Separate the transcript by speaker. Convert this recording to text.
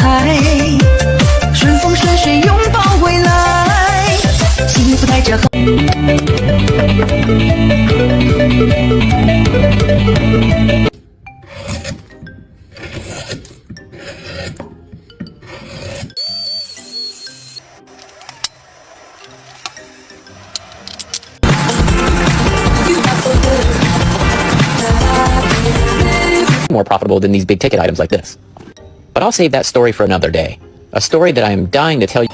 Speaker 1: 海，顺风顺水拥抱未来，幸福带着后。
Speaker 2: More profitable than these big ticket items like this. But I'll save that story for another day. A story that I am dying to tell you.